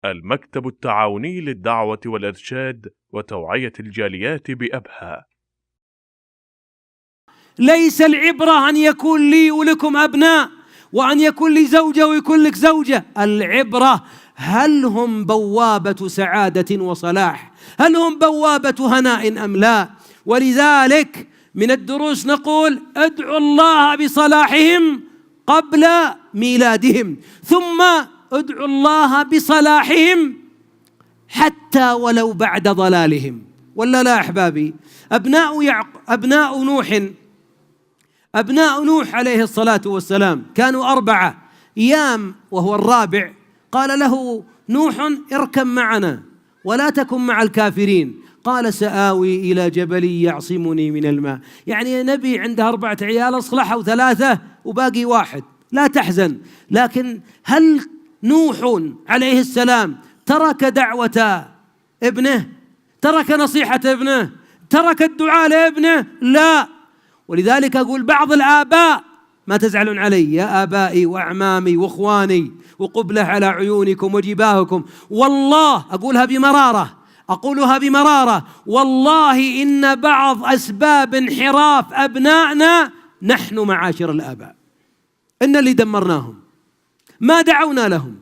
المكتب التعاوني للدعوة والإرشاد وتوعية الجاليات بأبها. ليس العبرة أن يكون لي ولكم أبناء، وأن يكون لي زوجة ويكون لك زوجة. العبرة هل هم بوابة سعادة وصلاح؟ هل هم بوابة هناء أم لا؟ ولذلك من الدروس نقول ادعوا الله بصلاحهم قبل ميلادهم، ثم ادعوا الله بصلاحهم حتى ولو بعد ضلالهم. ولا لا أحبابي؟ أبناء نوح عليه الصلاة والسلام كانوا 4 أيام، وهو الرابع قال له نوح اركب معنا ولا تكن مع الكافرين. قال سآوي إلى جبل يعصمني من الماء. يعني نبي عنده 4 عيال أصلحوا 3 وباقي 1، لا تحزن. لكن هل نوح عليه السلام ترك دعوة ابنه؟ ترك نصيحة ابنه؟ ترك الدعاء لابنه؟ لا. ولذلك أقول بعض الآباء، ما تزعلون علي يا آبائي وأعمامي وإخواني، وقبله على عيونكم وجباهكم، والله أقولها بمرارة، والله إن بعض أسباب انحراف أبنائنا نحن معاشر الآباء. إن اللي دمرناهم، ما دعونا لهم،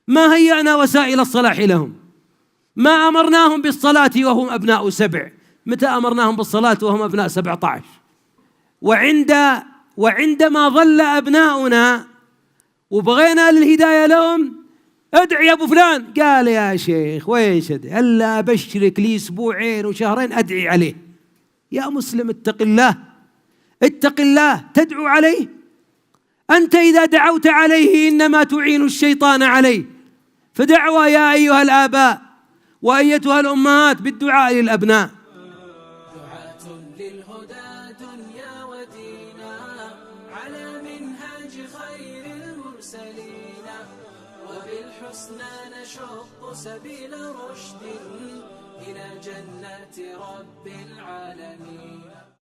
ما هيأنا وسائل الصلاح لهم، ما أمرناهم بالصلاة وهم أبناء 7، متى أمرناهم بالصلاة وهم أبناء 17؟ وعندما ظل أبناؤنا وبغينا الهداية لهم، ادعي يا أبو فلان، قال يا شيخ وين شدي، ألا أبشرك لي 2 وشهرين أدعي عليه. يا مسلم اتق الله، تدعو عليه. أنت إذا دعوت عليه إنما تعين الشيطان عليه. فدعوة يا أيها الآباء وأيتها الأمهات بالدعاء للأبناء. دعاة للهدى دنيا ودينا على منهاج خير المرسلين، وبالحسنى نشق سبيل رشد إلى جنات رب العالمين.